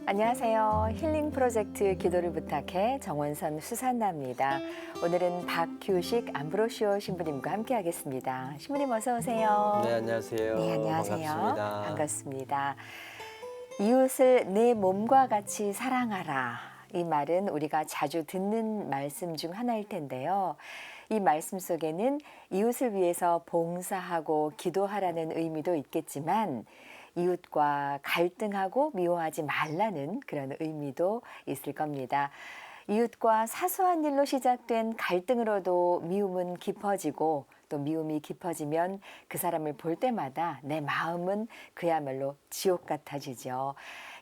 안녕하세요. 힐링 프로젝트 기도를 부탁해 정원선 수산나입니다. 오늘은 박규식 암브로시오 신부님과 함께하겠습니다. 신부님 어서 오세요. 네, 안녕하세요. 네, 안녕하세요. 반갑습니다. 반갑습니다. 이웃을 내 몸과 같이 사랑하라. 이 말은 우리가 자주 듣는 말씀 중 하나일 텐데요. 이 말씀 속에는 이웃을 위해서 봉사하고 기도하라는 의미도 있겠지만 이웃과 갈등하고 미워하지 말라는 그런 의미도 있을 겁니다. 이웃과 사소한 일로 시작된 갈등으로도 미움은 깊어지고 또 미움이 깊어지면 그 사람을 볼 때마다 내 마음은 그야말로 지옥 같아지죠.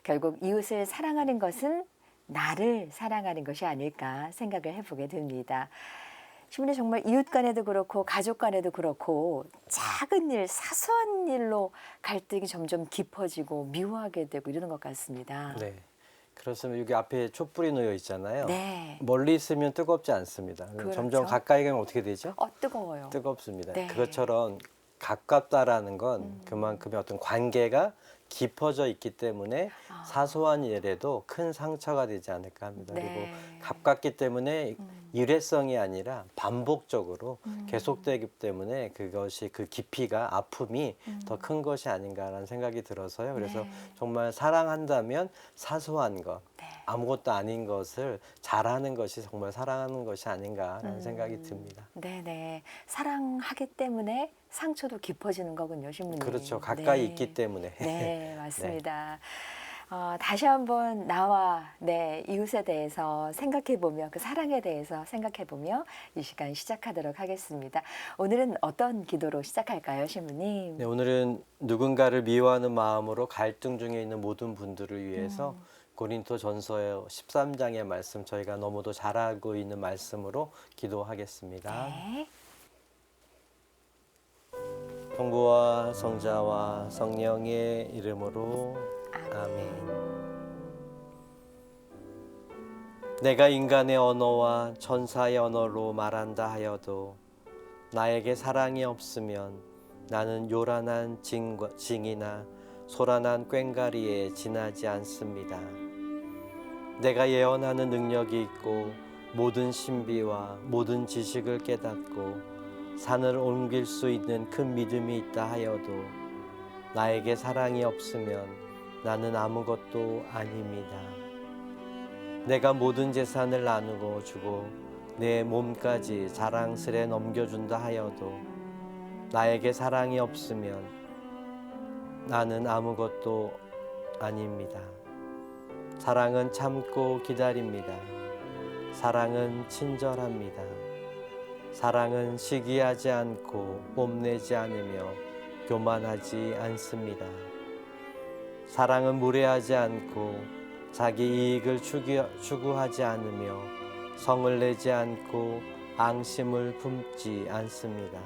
결국 이웃을 사랑하는 것은 나를 사랑하는 것이 아닐까 생각을 해보게 됩니다. 신부님 정말 이웃 간에도 그렇고 가족 간에도 그렇고 작은 일, 사소한 일로 갈등이 점점 깊어지고 미워하게 되고 이러는 것 같습니다. 네, 그렇습니다. 여기 앞에 촛불이 놓여 있잖아요. 네. 멀리 있으면 뜨겁지 않습니다. 그렇죠. 점점 가까이 가면 어떻게 되죠? 뜨거워요. 뜨겁습니다. 네. 그것처럼 가깝다라는 건 그만큼의 어떤 관계가 깊어져 있기 때문에 사소한 일에도 큰 상처가 되지 않을까 합니다. 네. 그리고 가깝기 때문에 일회성이 아니라 반복적으로 계속되기 때문에 그것이 그 깊이가 아픔이 더 큰 것이 아닌가라는 생각이 들어서요. 그래서 네. 정말 사랑한다면 사소한 것, 네. 아무것도 아닌 것을 잘하는 것이 정말 사랑하는 것이 아닌가라는 생각이 듭니다. 네네. 사랑하기 때문에 상처도 깊어지는 거군요, 신부님. 그렇죠. 가까이 네. 있기 때문에. 네, 맞습니다. 다시 한번 나와 내 이웃에 대해서 생각해보며 그 사랑에 대해서 생각해보며 이 시간 시작하도록 하겠습니다. 오늘은 어떤 기도로 시작할까요, 신부님? 네, 오늘은 누군가를 미워하는 마음으로 갈등 중에 있는 모든 분들을 위해서 고린도 전서 13장의 말씀 저희가 너무도 잘 알고 있는 말씀으로 기도하겠습니다. 네. 성부와 성자와 성령의 이름으로 아멘. 내가 인간의 언어와 천사의 언어로 말한다 하여도 나에게 사랑이 없으면 나는 요란한 징이나 소란한 꽹과리에 지나지 않습니다. 내가 예언하는 능력이 있고 모든 신비와 모든 지식을 깨닫고 산을 옮길 수 있는 큰 믿음이 있다 하여도 나에게 사랑이 없으면 나는 아무것도 아닙니다. 내가 모든 재산을 나누고 주고 내 몸까지 자랑스레 넘겨준다 하여도 나에게 사랑이 없으면 나는 아무것도 아닙니다. 사랑은 참고 기다립니다. 사랑은 친절합니다. 사랑은 시기하지 않고 뽐내지 않으며 교만하지 않습니다. 사랑은 무례하지 않고 자기 이익을 추구하지 않으며 성을 내지 않고 앙심을 품지 않습니다.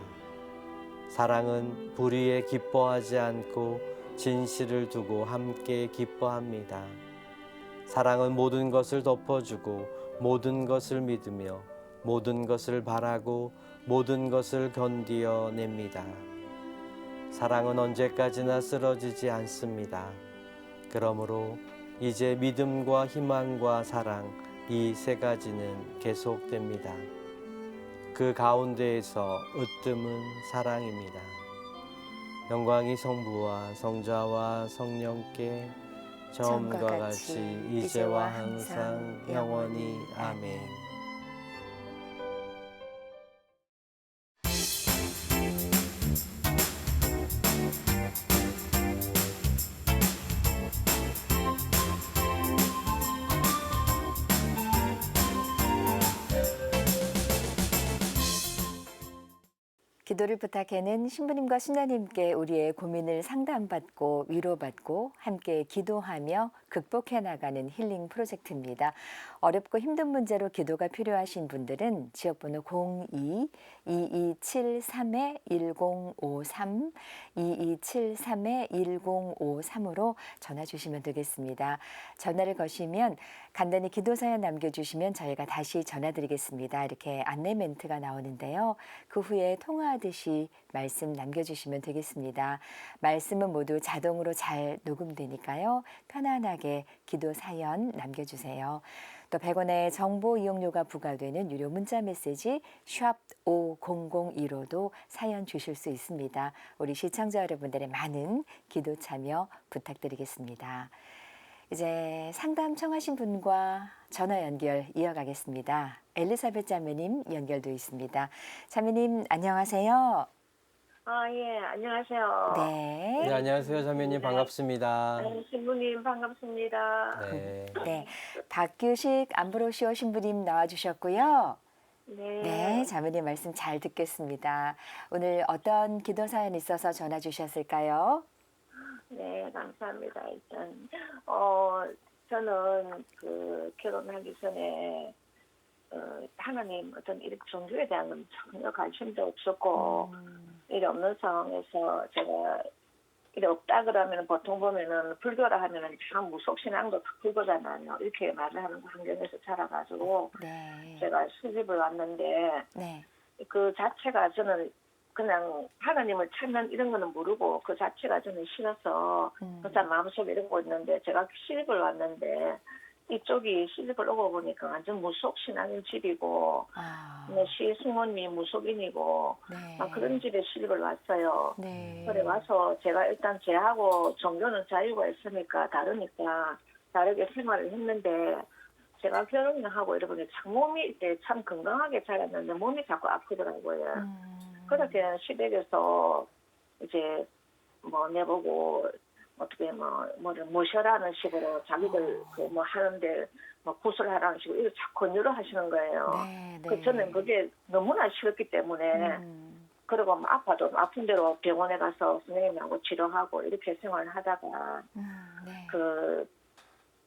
사랑은 불의에 기뻐하지 않고 진실을 두고 함께 기뻐합니다. 사랑은 모든 것을 덮어주고 모든 것을 믿으며 모든 것을 바라고 모든 것을 견디어냅니다. 사랑은 언제까지나 쓰러지지 않습니다. 그러므로 이제 믿음과 희망과 사랑 이 세 가지는 계속됩니다. 그 가운데에서 으뜸은 사랑입니다. 영광이 성부와 성자와 성령께 처음과 같이 이제와 항상 영원히 아멘. 기도를 부탁해는 신부님과 신자님께 우리의 고민을 상담받고 위로받고 함께 기도하며 극복해 나가는 힐링 프로젝트입니다. 어렵고 힘든 문제로 기도가 필요하신 분들은 지역번호 02-2273-1053, 2273-1053으로 전화 주시면 되겠습니다. 전화를 거시면 간단히 기도사연 남겨주시면 저희가 다시 전화드리겠습니다. 이렇게 안내 멘트가 나오는데요. 그 후에 통화 기도하듯이 말씀 남겨주시면 되겠습니다. 말씀은 모두 자동으로 잘 녹음되니까요. 편안하게 기도 사연 남겨주세요. 또 100원의 정보 이용료가 부과되는 유료 문자 메시지 샵 5002로도 사연 주실 수 있습니다. 우리 시청자 여러분들의 많은 기도 참여 부탁드리겠습니다. 이제 상담 청하신 분과 전화 연결 이어가겠습니다. 엘리사벳 자매님 연결돼 있습니다. 자매님 안녕하세요. 예, 안녕하세요. 네. 네, 안녕하세요, 자매님. 반갑습니다. 신부님 반갑습니다. 네. 네. 박규식 암브로시오 신부님 나와주셨고요. 네. 네, 자매님 말씀 잘 듣겠습니다. 오늘 어떤 기도 사연 있어서 전화 주셨을까요? 네, 감사합니다. 일단, 저는 결혼하기 전에, 하나님 어떤 이렇게 종교에 대한 전혀 관심도 없었고, 일이 없는 상황에서 제가 일이 없다 그러면 보통 보면은 불교라 하면은 참 무속신앙도 불교잖아요. 이렇게 말을 하는 환경에서 자라가지고, 네. 제가 시집을 왔는데, 네. 그 자체가 저는 그냥 하나님을 찾는 이런 거는 모르고 그 자체가 저는 싫어서 진짜 마음속에 이러고 있는데 제가 시집을 왔는데 이쪽이 시집을 오고 보니까 완전 무속신앙인 집이고 시승원이 무속인이고 네. 그런 집에 시집을 왔어요. 네. 그래 와서 제가 일단 제하고 종교는 자유가 있으니까 다르니까 다르게 생활을 했는데 제가 결혼을 하고 이러보니 참 몸이 이때 참 건강하게 자랐는데 몸이 자꾸 아프더라고요. 그렇게 시댁에서 이제 내보고 어떻게 뭐를 모셔라는 식으로 자기들 하는데 구슬하라는 식으로 이렇게 자꾸 권유를 하시는 거예요. 네, 네. 그 저는 그게 너무나 싫었기 때문에 그리고 아파도 아픈 대로 병원에 가서 선생님하고 치료하고 이렇게 생활을 하다가 네.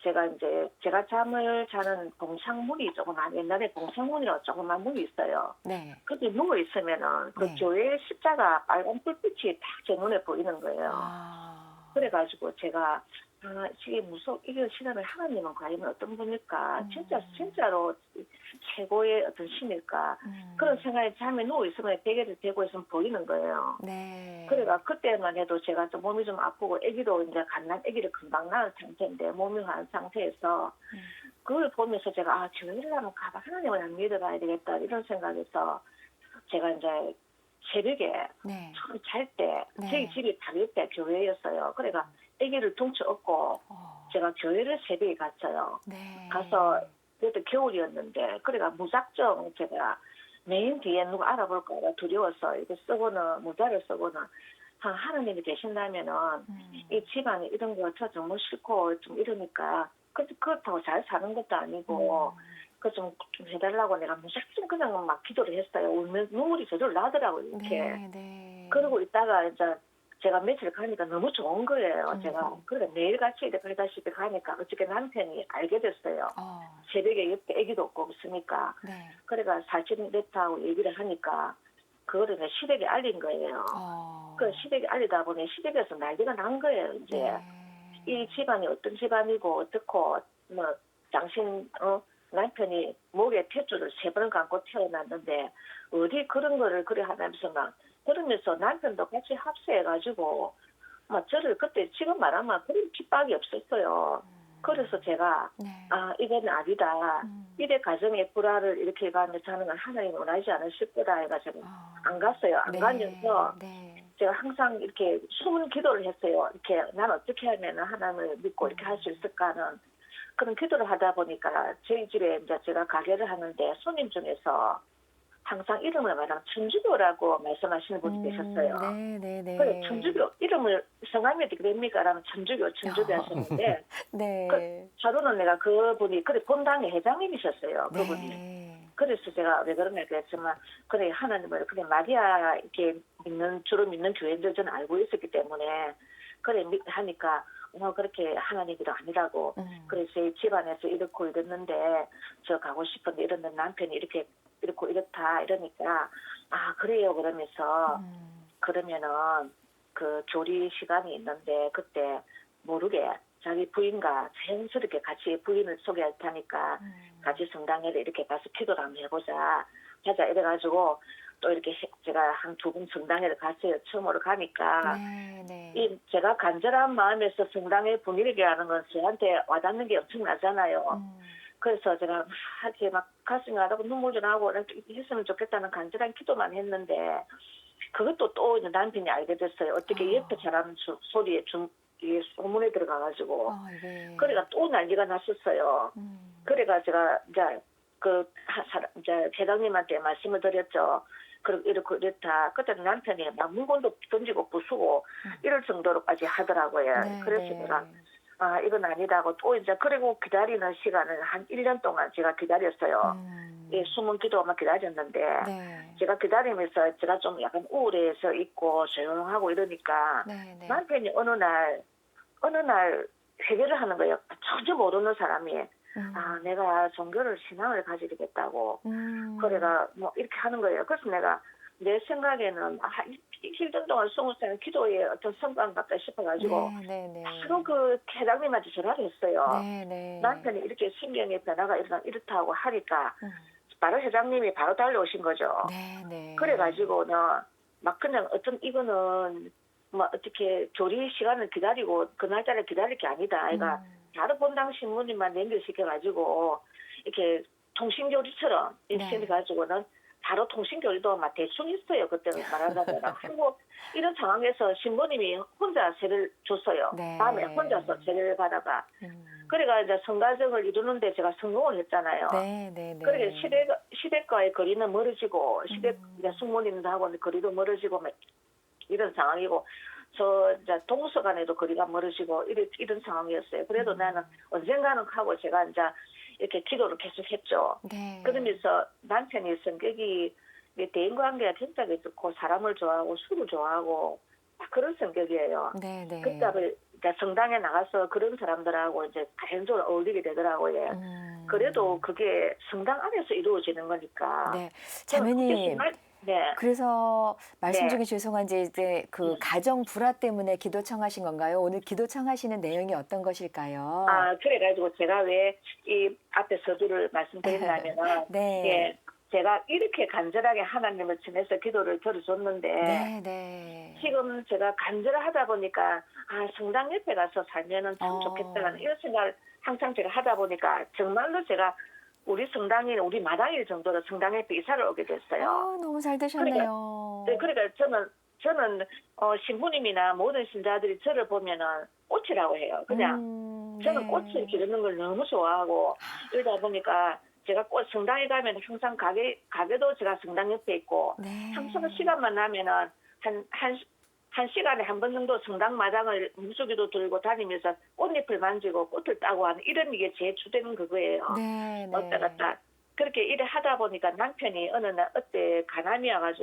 제가 이제 제가 잠을 자는 공창문이 조그만 옛날에 공창문이라고 조그만 문이 있어요. 네. 거기 누워 있으면은 그 네. 교회 십자가 빨간 불빛이 딱 제 눈에 보이는 거예요. 그래가지고 제가 이게 이게 신앙을 하나님은 과연 어떤 분일까? 진짜로 최고의 어떤 신일까? 그런 생각에 잠에 누워 있으면 베개를 대고 있으면 보이는 거예요. 네. 그래가 그때만 해도 제가 좀 몸이 좀 아프고 아기도 이제 아기를 금방 낳은 상태인데 몸이 환 상태에서 그걸 보면서 제가 교회를 한번 가봐 하나님을 안 믿어봐야 되겠다 이런 생각에서 제가 이제 새벽에 네. 처음 잘 때 네. 저희 집이 다닐 때 교회였어요. 그래가 아기를 둥쳐 업고 제가 교회를 새벽에 갔어요. 네. 가서 그때 겨울이었는데 그래가 무작정 제가 맨 뒤에 누가 알아볼까 봐 두려워서 이거 쓰고는 모자를 쓰고는 하나님이 계신다면은 이 집안에 이런 거 저 정말 싫고 좀 이러니까 그렇다고 잘 사는 것도 아니고 그 좀 해달라고 내가 무작정 그냥 막 기도를 했어요. 울면 눈물이 저절로 나더라고요 이렇게. 네. 네. 그러고 있다가 이제 제가 며칠 가니까 너무 좋은 거예요. 제가 그러니까 매일같이 이렇게 그러다시피 가니까 어저께 남편이 알게 됐어요. 새벽에 옆에 아기도 없고 없으니까. 네. 그래가 사진 냈다고 얘기를 하니까 그거를 내 시댁에 알린 거예요. 그 시댁에 알리다 보니 시댁에서 난리가 난 거예요. 이제 네. 이 집안이 어떤 집안이고 어떻고 당신 남편이 목에 탯줄을 3번 감고 태어났는데 어디 그런 거를 그래 하면서 막 그러면서 남편도 같이 합세해가지고 저를 그때 지금 말하면 그런 핍박이 없었어요. 그래서 제가 네. 이건 아니다. 이래 가정의 불화를 이렇게 해가면서 하는 건 하나님 원하지 않으실 거다 해가지고 안 갔어요. 안 가면서 네. 제가 항상 이렇게 숨은 기도를 했어요. 이렇게 난 어떻게 하면 하나님을 믿고 이렇게 할 수 있을까 하는 그런 기도를 하다 보니까 저희 집에 이제 제가 가게를 하는데 손님 중에서 항상 이름을 말하면 천주교라고 말씀하시는 분이 계셨어요. 네. 그래 천주교 이름을 성함이 어떻게 됩니까? 라면 천주교 하셨는데 네. 저로는 내가 그분이 그래 본당의 회장님이셨어요. 그분이. 네. 그래서 제가 왜 그러냐 그랬지만 그래 하나님을 그래 마리아 이렇게 주로 믿는 교회들 저는 알고 있었기 때문에 그래 하니까 그렇게 하나님이도 아니라고 그래서 집안에서 이렇고 이랬는데 저 가고 싶은데 이런데 남편이 이렇게 이렇고 이렇다 이러니까 그래요 그러면서 그러면은 그 교리 시간이 있는데 그때 모르게 자기 부인과 자연스럽게 같이 부인을 소개할 테니까 같이 성당에 이렇게 가서 기도를 한번 해보자 하자 이래가지고 또 이렇게 제가 한 2번 성당에 갔어요. 처음으로 가니까 네, 네. 이 제가 간절한 마음에서 성당의 분위기라는 건 저한테 와닿는 게 엄청나잖아요. 음. 그래서 제가 막 이렇게 막 가슴이 와닿고 눈물도 나고 이렇게 했으면 좋겠다는 간절한 기도만 했는데 그것도 또 이제 남편이 알게 됐어요. 어떻게 옆에 사람 소리에 이게 소문에 들어가가지고 이게. 그래가 또 난리가 났었어요. 그래가 제가 이제 이제 회장님한테 말씀을 드렸죠. 이렇게 이렇다. 그때는 남편이 막 물건도 던지고 부수고 이럴 정도로까지 하더라고요. 네, 그래서 네. 내가 이건 아니다고 또 이제 그리고 기다리는 시간을 한 1년 동안 제가 기다렸어요. 예, 숨은 기도만 기다렸는데 네. 제가 기다리면서 제가 좀 약간 우울해서 있고 조용하고 이러니까 네, 네. 남편이 어느 날 회개를 하는 거예요. 전혀 모르는 사람이 내가 종교를 신앙을 가지겠다고 그래가 뭐 이렇게 하는 거예요. 그래서 내가 내 생각에는 1년 동안 20살 기도에 어떤 성과가 같다 싶어가지고 네, 네. 바로 그 회장님한테 전화를 했어요. 네, 네. 남편이 이렇게 신경의 변화가 이렇다고 하니까 바로 회장님이 바로 달려오신 거죠. 네, 네. 그래가지고는 막 그냥 이거는 뭐 어떻게 조리 시간을 기다리고 그날짜를 기다릴 게 아니다. 아이가 바로 본당 신부님만 연결시켜가지고 이렇게 통신교리처럼 이렇게 네. 해가지고는 바로 통신교리도 막 대충 있어요. 그때는 말하자면. 그리고 이런 상황에서 신부님이 혼자 세를 줬어요. 네. 밤에 혼자서 세를 받아가. 그래가 이제 성가정을 이루는데 제가 성공을 했잖아요. 네, 네, 네. 그러게 시댁과의 거리는 멀어지고 시댁 이제 숙모님들하고 거리도 멀어지고 막 이런 상황이고 저 이제 동서간에도 거리가 멀어지고 이런 상황이었어요. 그래도 나는 언젠가는 하고 제가 이제 이렇게 기도를 계속했죠. 네. 그러면서 남편이 성격이 대인 관계가 굉장히 좋고 사람을 좋아하고 술을 좋아하고 딱 그런 성격이에요. 네, 네. 그러니까 이제 성당에 나가서 그런 사람들하고 이제 자연적으로 어울리게 되더라고요. 그래도 그게 성당 안에서 이루어지는 거니까. 네. 자매님. 네. 그래서 말씀 네. 중에 죄송한지 이제 그 가정 불화 때문에 기도 청하신 건가요? 오늘 기도 청하시는 내용이 어떤 것일까요? 그래가지고 제가 왜 이 앞에 서두를 말씀드린다면은 네. 예, 제가 이렇게 간절하게 하나님을 전해서 기도를 들어줬는데 네, 네. 지금 제가 간절하다 보니까 성당 옆에 가서 살면은 참 어. 좋겠다는 이런 생각을 항상 제가 하다 보니까 정말로 제가 우리 성당이 우리 마당일 정도로 성당 옆에 이사를 오게 됐어요. 너무 잘 되셨네요. 그러니까 저는 신부님이나 모든 신자들이 저를 보면은 꽃이라고 해요. 그냥 저는 네. 꽃을 기르는 걸 너무 좋아하고 이러다 보니까 제가 성당에 가면 항상 가게도 제가 성당 옆에 있고 네. 항상 시간만 나면은 한 시간에 한 번 정도 성당 마당을 무수기도 들고 다니면서 꽃잎을 만지고 꽃을 따고 하는 이런 게 제 주된 그거예요. 네, 네. 왔다 갔다. 그렇게 일을 하다 보니까 남편이 어느 날 어때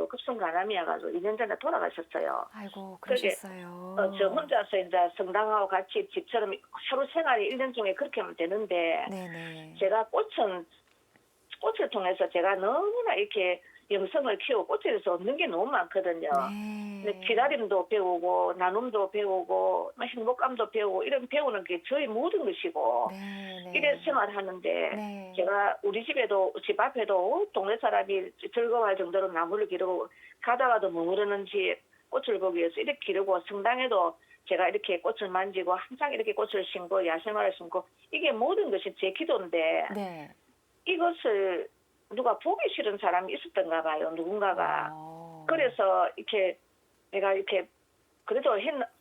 급성 간암이 와가지고 2년 전에 돌아가셨어요. 아이고, 그러셨어요. 저 혼자서 이제 성당하고 같이 집처럼 하루 생활이 1년 중에 그렇게 하면 되는데 네네. 제가 꽃을 통해서 제가 너무나 이렇게 영성을 키우고 꽃에 대해서 얻는 게 너무 많거든요. 네. 기다림도 배우고 나눔도 배우고 행복감도 배우고 이런 배우는 게 저희 모든 것이고 네. 이런 생활하는데 네. 제가 우리 집 앞에도 동네 사람이 즐거워할 정도로 나무를 기르고 가다가도 머무르는지 꽃을 보기 위해서 이렇게 기르고 성당에도 제가 이렇게 꽃을 만지고 항상 이렇게 꽃을 심고 야생화를 심고 이게 모든 것이 제 기도인데 네. 이것을 누가 보기 싫은 사람이 있었던가 봐요. 누군가가. 그래서 이렇게 내가 이렇게 그래도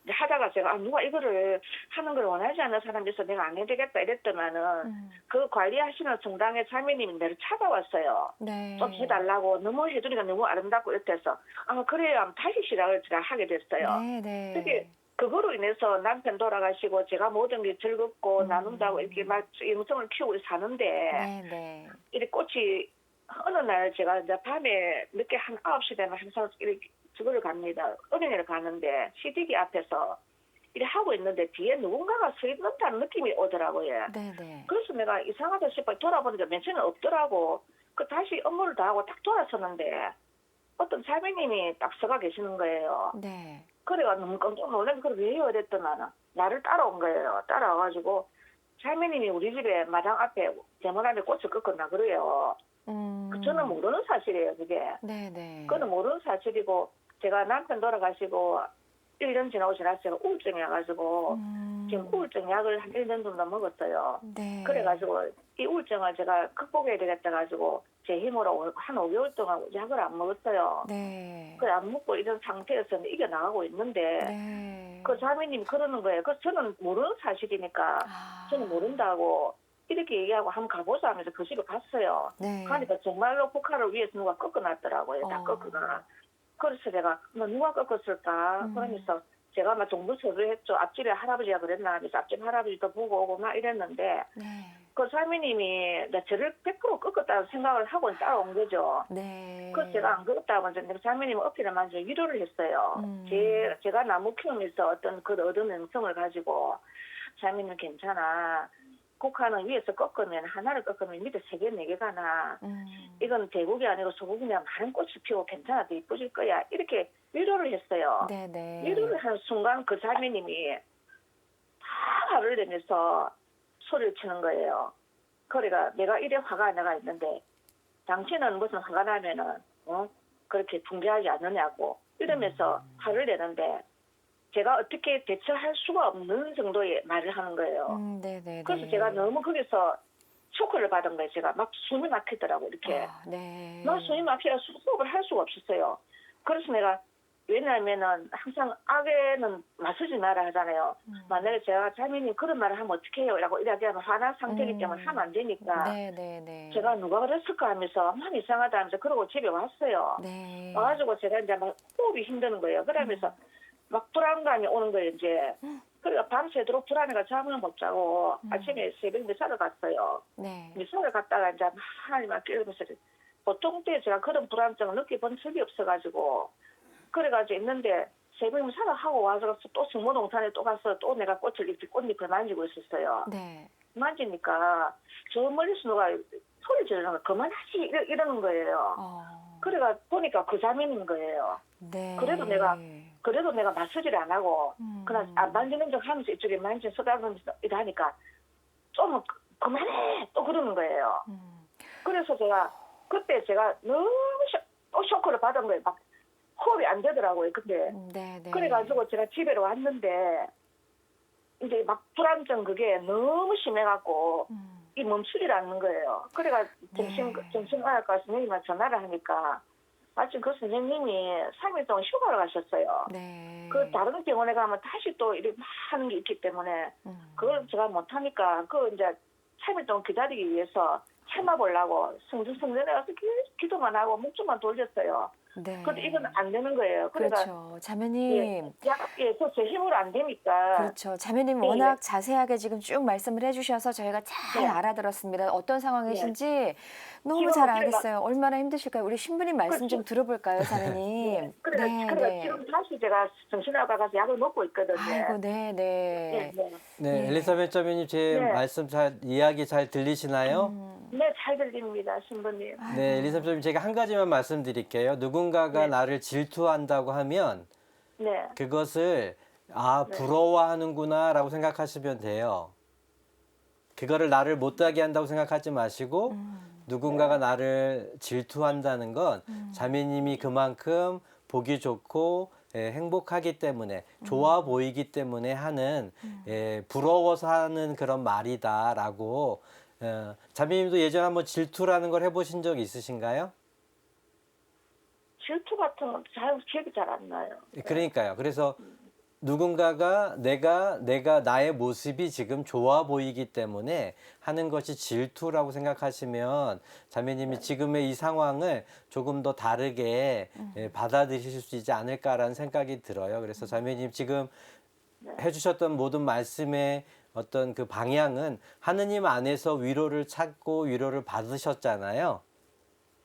하다가 제가 누가 이거를 하는 걸 원하지 않는 사람이 있어 내가 안 해야 되겠다 이랬더만은 그 관리하시는 성당의 자매님이 나를 찾아왔어요. 네. 좀 해달라고 너무 해주니까 너무 아름답고 이랬대서 그래야 다시 시작을 제가 하게 됐어요. 네. 그게 그거로 인해서 남편 돌아가시고 제가 모든 게 즐겁고 나눈다고 이렇게 막 영성을 키우고 사는데 네. 이렇게 꽃이 어느 날 제가 이제 밤에 늦게 한 9시 되면 항상 이렇게 저거를 갑니다. 은행을 가는데 시디기 앞에서 이렇게 하고 있는데 뒤에 누군가가 서 있는다는 느낌이 오더라고요. 네. 그래서 내가 이상하다 싶어 돌아보니까 맨 처음에 없더라고. 다시 업무를 다 하고 딱 돌아서는데 어떤 자매님이 딱 서가 계시는 거예요. 네. 그래가 너무 깜짝 놀라서 그걸 왜 해야 됐더만 나를 따라온 거예요. 따라와가지고 자매님이 우리 집에 마당 앞에 대문 안에 꽃을 꺾었나 그래요. 저는 모르는 사실이에요, 그게. 네네. 그거는 모르는 사실이고, 제가 남편 돌아가시고 1년 지나고 지나서 제가 우울증이 와가지고, 지금 우울증 약을 한 1년 정도 먹었어요. 네. 그래가지고 이 우울증을 제가 극복해야 되겠다 가지고 제 힘으로 한 5개월 동안 약을 안 먹었어요. 네. 그래 안 먹고 이런 상태에서 이겨나가고 있는데 네. 그 자매님이 그러는 거예요. 그 저는 모르는 사실이니까 아. 저는 모른다고 이렇게 얘기하고 한번 가보자 하면서 그 집에 갔어요. 네. 가니까 정말로 북한을 위해서 누가 꺾어놨더라고요. 다 꺾어놔. 그래서 제가 뭐 누가 꺾었을까 그러면서 제가 막 동부서를 했죠. 앞집에 할아버지가 그랬나 하면서 앞집 할아버지도 보고 오고 막 이랬는데 네. 그 사모님이 저를 100% 꺾었다고 생각을 하고 따라온 거죠. 네. 그래서 제가 안 그렇다고 하는데 사모님은 어깨를 만져 위로를 했어요. 제가 나무 키우면서 어떤 그 얻은 명성을 가지고 사모님 괜찮아. 국화는 위에서 꺾으면 하나를 꺾으면 밑에 3개, 4개가 나. 이건 대국이 아니고 소국이면 많은 꽃이 피고 괜찮아. 더 이뻐질 거야. 이렇게 위로를 했어요. 네네. 위로를 하는 순간 그 자매님이 다 화를 내면서 소리를 치는 거예요. 그러니까 내가 이래 화가 나가 있는데 당신은 무슨 화가 나면은 그렇게 붕괴하지 않느냐고 이러면서 화를 내는데 제가 어떻게 대처할 수가 없는 정도의 말을 하는 거예요. 네네. 그래서 제가 너무 거기서 쇼크를 받은 거예요. 제가 막 숨이 막히더라고 이렇게. 아, 네. 막 숨이 막히라 수업을 할 수가 없었어요. 그래서 내가 왜냐하면은 항상 악에는 맞서지 마라 하잖아요. 만약에 제가 자매님 그런 말을 하면 어떻게 해요? 라고 이야기하면 화난 상태이기 때문에 하면 안 되니까 네네네. 제가 누가 그랬을까 하면서 막 이상하다 하면서 그러고 집에 왔어요. 네. 와가지고 제가 이제 막 호흡이 힘드는 거예요. 그러면서 막 불안감이 오는 거예요 이제. 그러니까 밤새도록 불안해가 잠을 못 자고 아침에 새벽 미사를 갔어요. 네. 미사를 갔다가 이제 하나님만 깨우면서 보통 때 제가 그런 불안증을 느껴본 적이 없어가지고 그래가지고 있는데 새벽 미사를 하고 와서 또 승모동산에 또 가서 또 내가 꽃을 이렇게 꽃잎을 만지고 있었어요. 네. 만지니까 저 멀리서 누가 소리 지르는 거 그만하지 이러는 거예요. 그래가 보니까 그 자매인 거예요. 네. 그래도 내가 맞서지를 안 하고 그냥 안 만지는 척 하면서 이쪽에 만지 쏟아가면서 이러니까 좀 그만해 또 그러는 거예요. 그래서 제가 너무 또 쇼크를 받은 거예요. 막 호흡이 안 되더라고요. 근데 네네. 그래가지고 제가 집에 왔는데 이제 막 불안증 그게 너무 심해갖고 이 멈추질 않는 거예요. 그래가 정신의학과 선생님한테 전화를 하니까 마침 그 선생님이 3일 동안 휴가를 가셨어요. 네. 그 다른 병원에 가면 다시 또 이렇게 막 하는 게 있기 때문에 그걸 제가 못하니까 그 이제 3일 동안 기다리기 위해서 참아보려고 성전에 가서 기도만 하고 목줄만 돌렸어요. 네. 근데 이건 안 되는 거예요. 그러니까 그렇죠. 자매님. 제 힘으로 안 되니까. 그렇죠. 자매님 네. 워낙 자세하게 지금 쭉 말씀을 해주셔서 저희가 잘 네. 알아들었습니다. 어떤 상황이신지 너무 지금 잘 우리가- 알겠어요. 얼마나 힘드실까요? 우리 신부님 말씀 좀 들어볼까요, 자매님? 그래 지금 다시 제가 정신학과 가서 약을 먹고 있거든요. 아이고, 네네. 네, 네. 네, 엘리사벳 자매님 제 네. 말씀 이야기 잘 들리시나요? 네, 잘 들립니다, 신부님. 네, 엘리사벳 자매님 제가 한 가지만 말씀드릴게요. 누군가가 네. 나를 질투한다고 하면 네, 그것을 부러워하는구나라고 생각하시면 돼요. 그거를 나를 못하게 한다고 생각하지 마시고 누군가가 나를 질투한다는 건 자매님이 그만큼 보기 좋고 행복하기 때문에 좋아 보이기 때문에 하는 부러워서 하는 그런 말이다라고 자매님도 예전에 한번 질투라는 걸 해보신 적 있으신가요? 질투 같은 건 기억이 잘 안 나요. 그러니까요. 그래서 누군가가 내가 나의 모습이 지금 좋아 보이기 때문에 하는 것이 질투라고 생각하시면 자매님이 지금의 이 상황을 조금 더 다르게 받아들이실 수 있지 않을까라는 생각이 들어요. 그래서 자매님 지금 해주셨던 모든 말씀의 어떤 그 방향은 하느님 안에서 위로를 찾고 위로를 받으셨잖아요.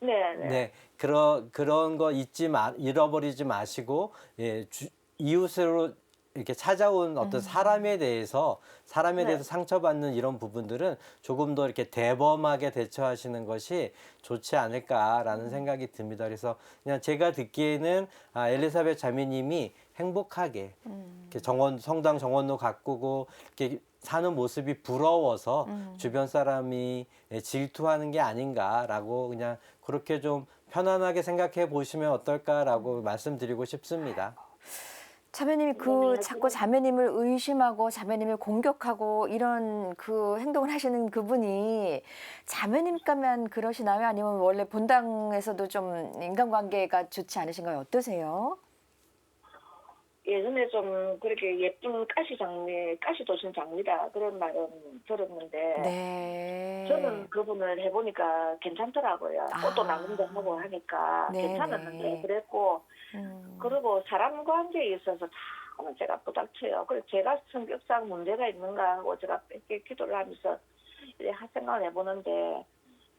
네, 네. 네, 그런 거 잃어버리지 마시고 이웃으로 이렇게 찾아온 어떤 사람에 대해서 상처받는 이런 부분들은 조금 더 이렇게 대범하게 대처하시는 것이 좋지 않을까라는 생각이 듭니다. 그래서 그냥 제가 듣기에는 엘리사벳 자매님이 행복하게 이렇게 성당 정원도 가꾸고 이렇게 사는 모습이 부러워서 주변 사람이 질투하는 게 아닌가라고 그냥 그렇게 좀 편안하게 생각해 보시면 어떨까라고 말씀드리고 싶습니다. 자매님이 그 자꾸 자매님을 의심하고 자매님을 공격하고 이런 그 행동을 하시는 그분이 자매님과만 그러시나요? 아니면 원래 본당에서도 좀 인간관계가 좋지 않으신가요? 어떠세요? 예전에 좀 그렇게 예쁜 가시 도신 장미다 그런 말은 들었는데 네. 저는 그분을 해보니까 괜찮더라고요. 꽃도 나눔도 하고 하니까 네, 괜찮았는데 네. 그랬고 음. 그리고 사람 관계에 있어서 참 제가 부닥쳐요. 그래서 제가 성격상 문제가 있는가 하고 제가 이렇게 기도를 하면서 이렇게 생각을 해보는데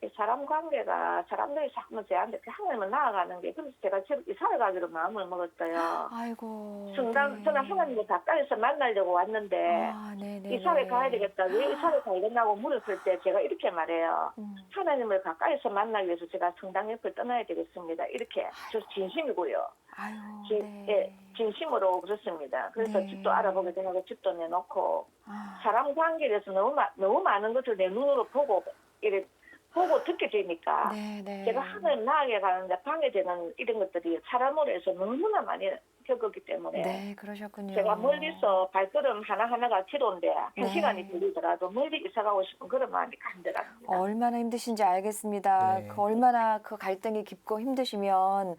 이 사람 관계가 사람들이 자꾸 저한테 하나님을 나아가는 게 그래서 제가 이사를 가기로 마음을 먹었어요. 아이고. 성당 네. 저는 하나님을 가까이서 만나려고 왔는데 아, 네네. 이사를 가야 되겠다. 왜 이사를 가려냐고 물었을 때 제가 이렇게 말해요. 하나님을 가까이서 만나기 위해서 제가 성당 옆을 떠나야 되겠습니다. 이렇게 저 진심이고요. 아유, 예, 네. 진심으로 그렇습니다. 그래서 네. 집도 알아보게 되고 집도 내놓고 아, 사람 관계에 대해서 너무 많은 것을 내 눈으로 보고 이렇게 보고 듣게 되니까 네네. 제가 하나님 나아게 가는데 방해되는 이런 것들이 사람으로 해서 너무나 많이 겪었기 때문에 네, 그러셨군요. 제가 멀리서 발걸음 하나하나가 기도인데 한 네. 시간이 걸리더라도 멀리 이사 가고 싶은 그런 마음이 간절합니다. 얼마나 힘드신지 알겠습니다. 네. 그 얼마나 그 갈등이 깊고 힘드시면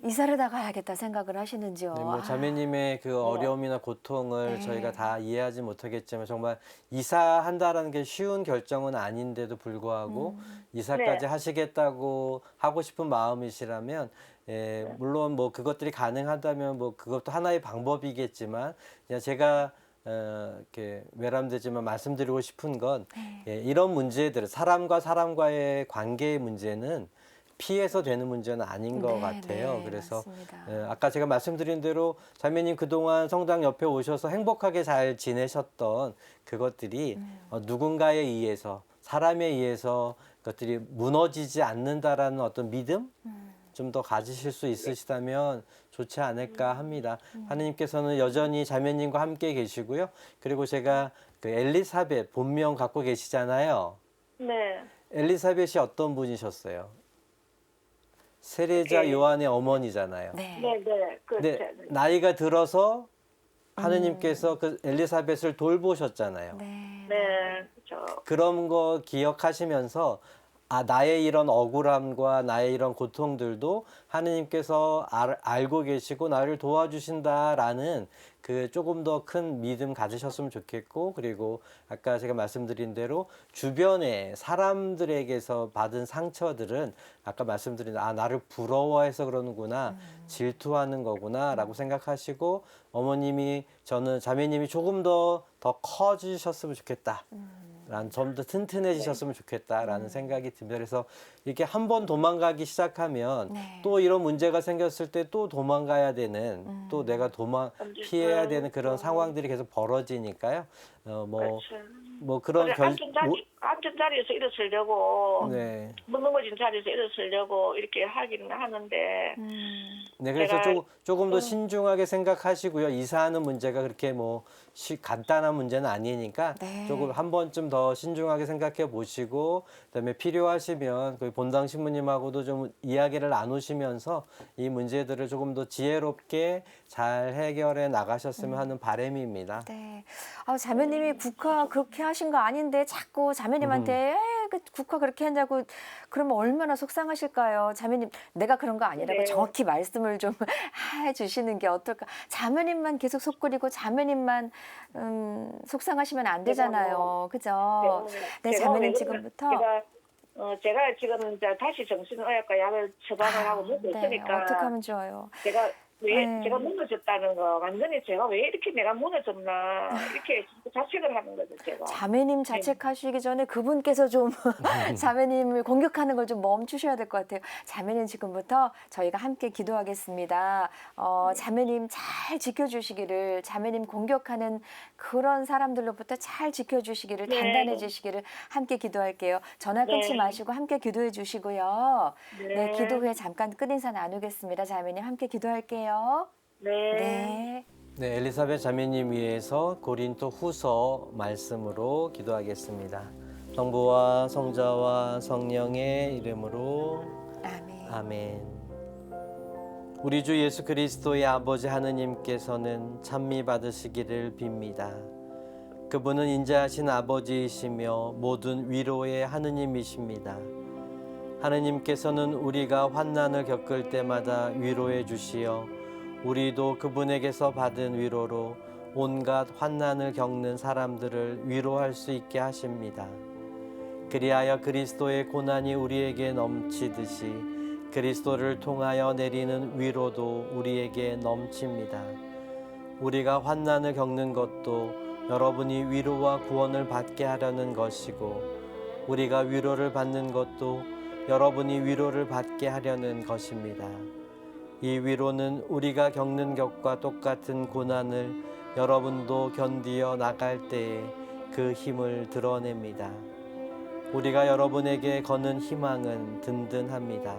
이사를 다 가야겠다 생각을 하시는지요. 네, 뭐 자매님의 그 어려움이나 고통을 네. 저희가 다 이해하지 못하겠지만 정말 이사한다라는 게 쉬운 결정은 아닌데도 불구하고 이사까지 네. 하시겠다고 하고 싶은 마음이시라면 물론 뭐 그것들이 가능하다면 뭐 그것도 하나의 방법이겠지만 그냥 제가 이렇게 외람되지만 말씀드리고 싶은 건 이런 문제들 사람과 사람과의 관계의 문제는 피해서 되는 문제는 아닌 것 네, 같아요. 네, 그래서 맞습니다. 아까 제가 말씀드린 대로 자매님 그동안 성당 옆에 오셔서 행복하게 잘 지내셨던 그것들이 누군가에 의해서 사람에 의해서 그것들이 무너지지 않는다라는 어떤 믿음 좀 더 가지실 수 있으시다면 좋지 않을까 합니다. 하느님께서는 여전히 자매님과 함께 계시고요. 그리고 제가 그 엘리사벳 본명 갖고 계시잖아요. 네. 엘리사벳이 어떤 분이셨어요? 세례자 예. 요한의 어머니잖아요. 네. 네, 네. 근데 그렇죠. 나이가 들어서 하느님께서 그 엘리사벳을 돌보셨잖아요. 네. 네. 그렇죠. 그런 거 기억하시면서 나의 이런 억울함과 나의 이런 고통들도 하느님께서 알고 계시고 나를 도와주신다라는 그 조금 더 큰 믿음 가지셨으면 좋겠고 그리고 아까 제가 말씀드린 대로 주변에 사람들에게서 받은 상처들은 아까 말씀드린 나를 부러워해서 그러는구나 질투하는 거구나라고 생각하시고 어머님이 저는 자매님이 조금 더 커지셨으면 좋겠다. 좀 더 튼튼해지셨으면 좋겠다라는 생각이 듭니다. 그래서 이렇게 한 번 도망가기 시작하면 네. 또 이런 문제가 생겼을 때 또 도망가야 되는 또 내가 피해야 되는 그런 상황들이 계속 벌어지니까요. 뭐 그런 그래, 앉은 자리에서 일어서려고 네. 넘어진 자리에서 일어서려고 이렇게 하기는 하는데 네, 그래서 제가- 조금 더 신중하게 생각하시고요. 이사하는 문제가 그렇게 뭐 간단한 문제는 아니니까 네. 조금 한 번쯤 더 신중하게 생각해 보시고 그다음에 필요하시면 그 본당 신부님하고도 좀 이야기를 나누시면서 이 문제들을 조금 더 지혜롭게 잘 해결해 나가셨으면 하는 바람입니다. 네. 자매님이 국화 그렇게 하신 거 아닌데 자꾸 자매님한테 그 국화 그렇게 한다고 그러면 얼마나 속상하실까요? 자매님 내가 그런 거 아니라고 네. 정확히 말씀을 좀 해주시는 게 어떨까? 자매님만 계속 속끓이고 자매님만 속상하시면 안 되잖아요. 그죠? 네, 제가 자매님 왜 그러면 지금부터 제가 지금 이제 다시 정신의학과 약을 처방을 하고 먹고 네, 있으니까 어떻게 하면 좋아요? 제가 네. 제가 무너졌다는 거 완전히 제가 왜 이렇게 내가 무너졌나 이렇게 자책을 하는 거죠 제가. 자매님 자책하시기 전에 그분께서 좀 자매님을 공격하는 걸 좀 멈추셔야 될 것 같아요. 자매님 지금부터 저희가 함께 기도하겠습니다. 자매님 잘 지켜주시기를, 자매님 공격하는 그런 사람들로부터 잘 지켜주시기를, 네. 단단해지시기를 함께 기도할게요. 전화 끊지 네. 마시고 함께 기도해 주시고요. 네. 네, 기도 후에 잠깐 끝인사 나누겠습니다. 자매님 함께 기도할게요. 네. 네. 네, 엘리사벳 자매님 위해서 고린도 후서 말씀으로 기도하겠습니다. 성부와 성자와 성령의 이름으로 아멘. 아멘. 우리 주 예수 그리스도의 아버지 하느님께서는 찬미 받으시기를 빕니다. 그분은 인자하신 아버지이시며 모든 위로의 하느님이십니다. 하느님께서는 우리가 환난을 겪을 때마다 위로해 주시어 우리도 그분에게서 받은 위로로 온갖 환난을 겪는 사람들을 위로할 수 있게 하십니다. 그리하여 그리스도의 고난이 우리에게 넘치듯이 그리스도를 통하여 내리는 위로도 우리에게 넘칩니다. 우리가 환난을 겪는 것도 여러분이 위로와 구원을 받게 하려는 것이고 우리가 위로를 받는 것도 여러분이 위로를 받게 하려는 것입니다. 이 위로는 우리가 겪는 것과 똑같은 고난을 여러분도 견디어 나갈 때에 그 힘을 드러냅니다. 우리가 여러분에게 거는 희망은 든든합니다.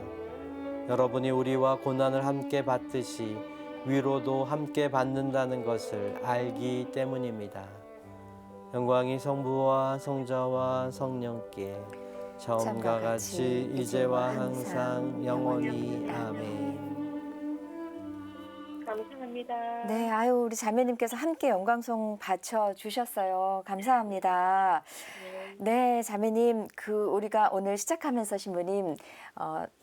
여러분이 우리와 고난을 함께 받듯이 위로도 함께 받는다는 것을 알기 때문입니다. 영광이 성부와 성자와 성령께 처음과 같이 이제와 항상 영원히 아멘. 감사합니다. 네, 아유 우리 자매님께서 함께 영광송 바쳐 주셨어요. 감사합니다. 네, 자매님 우리가 오늘 시작하면서 신부님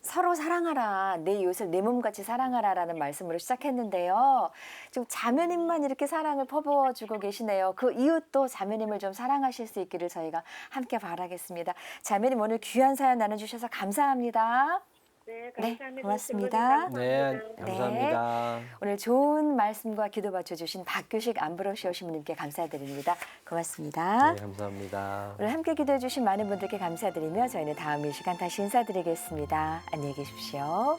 서로 사랑하라, 내 이웃을 내 몸같이 사랑하라라는 말씀으로 시작했는데요. 지금 자매님만 이렇게 사랑을 퍼부어주고 계시네요. 그 이웃도 자매님을 좀 사랑하실 수 있기를 저희가 함께 바라겠습니다. 자매님 오늘 귀한 사연 나눠주셔서 감사합니다. 네, 감사합니다. 네, 고맙습니다. 네, 감사합니다. 오늘 좋은 말씀과 기도 바쳐주신 박규식 안브로시오 신부님께 감사드립니다. 고맙습니다. 네, 감사합니다. 오늘 함께 기도해 주신 많은 분들께 감사드리며 저희는 다음 이 시간 다시 인사드리겠습니다. 안녕히 계십시오.